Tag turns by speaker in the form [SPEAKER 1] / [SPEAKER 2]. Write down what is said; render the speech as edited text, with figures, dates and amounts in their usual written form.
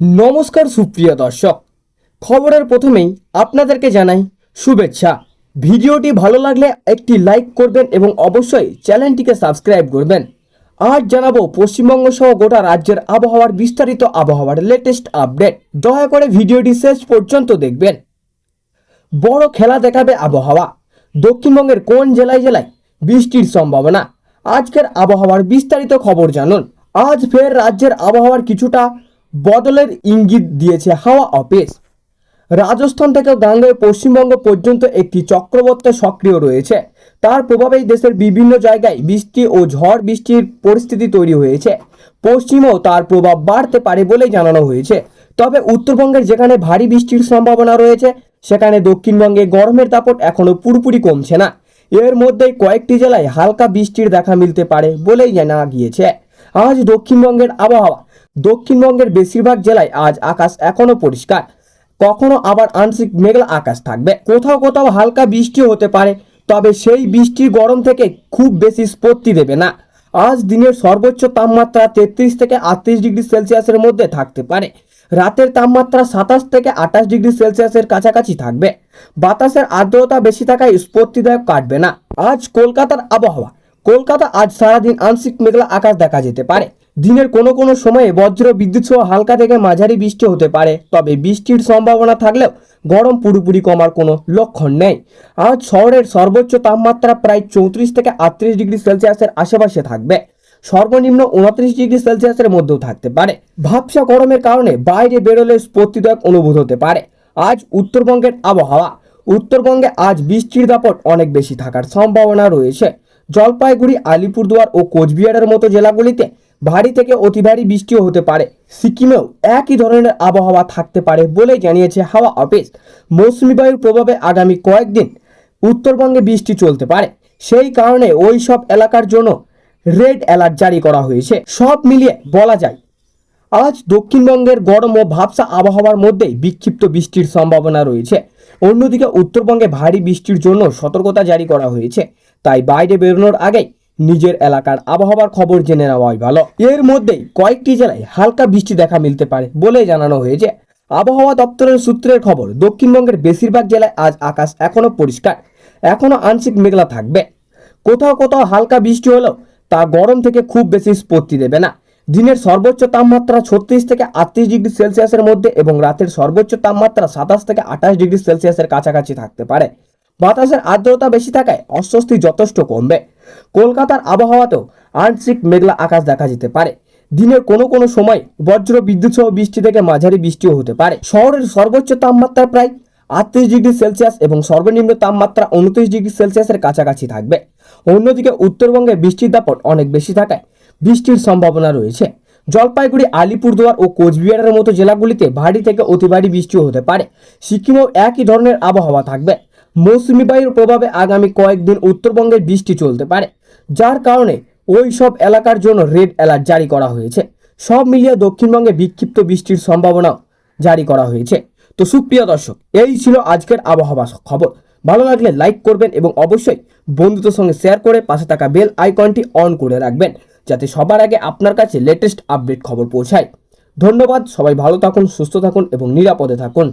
[SPEAKER 1] নমস্কার সুপ্রিয় দর্শক, খবরের প্রথমেই আপনাদেরকে জানাই শুভেচ্ছা। ভিডিওটি ভালো লাগলে একটি লাইক করবেন এবং অবশ্যই চ্যানেলটিকে সাবস্ক্রাইব করবেন। আজ জানাবো পশ্চিমবঙ্গ সহ গোটা রাজ্যের আবহাওয়ার বিস্তারিত আবহাওয়ার লেটেস্ট আপডেট। দয়া করে ভিডিওটি শেষ পর্যন্ত দেখবেন। বড় খেলা দেখাবে আবহাওয়া। দক্ষিণবঙ্গের কোন জেলায় জেলায় বৃষ্টির সম্ভাবনা, আজকের আবহাওয়ার বিস্তারিত খবর জানুন। আজ ফের রাজ্যের আবহাওয়ার কিছুটা বদলের ইঙ্গিত দিয়েছে হাওয়া অফিস। রাজস্থান থেকে গাঙ্গেয় পশ্চিমবঙ্গ পর্যন্ত একটি চক্রবাত সক্রিয় রয়েছে। তার প্রভাবেই দেশের বিভিন্ন জায়গায় বৃষ্টি ও ঝড় বৃষ্টির পরিস্থিতি তৈরি হয়েছে। পশ্চিমেও তার প্রভাব বাড়তে পারে বলে জানানো হয়েছে। তবে উত্তরবঙ্গের যেখানে ভারী বৃষ্টির সম্ভাবনা রয়েছে, সেখানে দক্ষিণবঙ্গে গরমের দাপট এখনও পুরোপুরি কমছে না। এর মধ্যেই কয়েকটি জেলায় হালকা বৃষ্টির দেখা মিলতে পারে বলেই জানা গিয়েছে। আজ দক্ষিণবঙ্গের আবহাওয়া। দক্ষিণবঙ্গের বেশিরভাগ জেলায় আজ আকাশ এখনো পরিষ্কার, কখনো আবার আংশিক মেঘলা আকাশ থাকবে। কোথাও কোথাও হালকা বৃষ্টি হতে পারে, তবে সেই বৃষ্টির গরম থেকে খুব বেশি স্বস্তি দেবে না। আজ দিনের সর্বোচ্চ তাপমাত্রা 33 থেকে 38 ডিগ্রি সেলসিয়াসের মধ্যে থাকতে পারে। রাতের তাপমাত্রা 27 থেকে 28 ডিগ্রি সেলসিয়াসের কাছাকাছি থাকবে। বাতাসের আর্দ্রতা বেশি থাকায় স্বস্তিদায়ক কাটবে না। আজ কলকাতার আবহাওয়া। কলকাতা আজ সারাদিন আংশিক মেঘলা আকাশ দেখা যেতে পারে। দিনের কোনো কোনো সময়ে বজ্র বিদ্যুৎ সহ হালকা থেকে মাঝারি বৃষ্টি হতে পারে, তবে বৃষ্টির সম্ভাবনা থাকলেও গরম পুরোপুরি কমার কোনো লক্ষণ নেই। আজ শহরের সর্বোচ্চ তাপমাত্রা প্রায় 34 থেকে 38 ডিগ্রি সেলসিয়াসের আশেপাশে থাকবে। সর্বনিম্ন 29 ডিগ্রি সেলসিয়াসের মধ্যেও থাকতে পারে। ভাবসা গরমের কারণে বাইরে বেরোলে স্বস্তিদায়ক অনুভূত হতে পারে। আজ উত্তরবঙ্গের আবহাওয়া। উত্তরবঙ্গে আজ বৃষ্টির দাপট অনেক বেশি থাকার সম্ভাবনা রয়েছে। জলপাইগুড়ি, আলিপুরদুয়ার ও কোচবিহারের মতো জেলাগুলিতে ভারী থেকে অতি ভারী বৃষ্টিও হতে পারে। সিকিমেও একই ধরনের আবহাওয়া থাকতে পারে বলে জানিয়েছে হাওয়া অফিস। মৌসুমী বায়ুর প্রভাবে আগামী কয়েকদিন উত্তরবঙ্গে বৃষ্টি চলতে পারে। সেই কারণে ওই সব এলাকার জন্য রেড অ্যালার্ট জারি করা হয়েছে। সব মিলিয়ে বলা যায় আজ দক্ষিণবঙ্গের গরম ও ভাবসা আবহাওয়ার মধ্যেই বিক্ষিপ্ত বৃষ্টির সম্ভাবনা রয়েছে। অন্যদিকে উত্তরবঙ্গে ভারী বৃষ্টির জন্য সতর্কতা জারি করা হয়েছে। তাই বাইরে বেরোনোর আগেই নিজের এলাকার আবহাওয়ার খবর জেনে নেওয়াই ভালো। এর মধ্যেই কয়েকটি জেলায় হালকা বৃষ্টি দেখা মিলতে পারে বলে জানানো হয়েছে। আবহাওয়া দপ্তরের সূত্রের খবর, দক্ষিণবঙ্গের বেশিরভাগ জেলায় আজ আকাশ এখনো পরিষ্কার, এখনো আংশিক মেঘলা থাকবে। কোথাও কোথাও হালকা বৃষ্টি হলেও তা গরম থেকে খুব বেশি স্বস্তি দেবে না। দিনের সর্বোচ্চ তাপমাত্রা 36 থেকে 38 ডিগ্রি সেলসিয়াসের মধ্যে এবং রাতের সর্বোচ্চ তাপমাত্রা 27 থেকে 28 ডিগ্রি সেলসিয়াসের কাছাকাছি থাকতে পারে। বাতাসের আর্দ্রতা বেশি থাকায় অস্বস্তি যথেষ্ট কমবে। কলকাতার আবহাওয়াতেও আংশিক মেঘলা আকাশ দেখা যেতে পারে। দিনের কোনো কোনো সময় বজ্র বিদ্যুৎ সহ বৃষ্টি থেকে মাঝারি বৃষ্টিও হতে পারে। শহরের সর্বোচ্চ তাপমাত্রা প্রায় 38 ডিগ্রি সেলসিয়াস এবং সর্বনিম্ন তাপমাত্রা 29 ডিগ্রি সেলসিয়াসের কাছাকাছি থাকবে। অন্যদিকে উত্তরবঙ্গে বৃষ্টির দাপট অনেক বেশি থাকায় বৃষ্টির সম্ভাবনা রয়েছে। জলপাইগুড়ি, আলিপুরদুয়ার ও কোচবিহারের মতো জেলাগুলিতে ভারী থেকে অতি ভারী বৃষ্টিও হতে পারে। সিকিমেও একই ধরনের আবহাওয়া থাকবে। মৌসুমী বায়ুর প্রভাবে আগামী কয়েকদিন উত্তরবঙ্গে বৃষ্টি চলতে পারে, যার কারণে ওই সব এলাকার জন্য রেড অ্যালার্ট জারি করা হয়েছে। সব মিলিয়ে দক্ষিণবঙ্গে বিক্ষিপ্ত বৃষ্টির সম্ভাবনাও জারি করা হয়েছে। তো সুপ্রিয় দর্শক, এই ছিল আজকের আবহাওয়া খবর। ভালো লাগলে লাইক করবেন এবং অবশ্যই বন্ধুদের সঙ্গে শেয়ার করে পাশে থাকা বেল আইকনটি অন করে রাখবেন, যাতে সবার আগে আপনার কাছে লেটেস্ট আপডেট খবর পৌঁছায়। ধন্যবাদ। সবাই ভালো থাকুন, সুস্থ থাকুন এবং নিরাপদে থাকুন।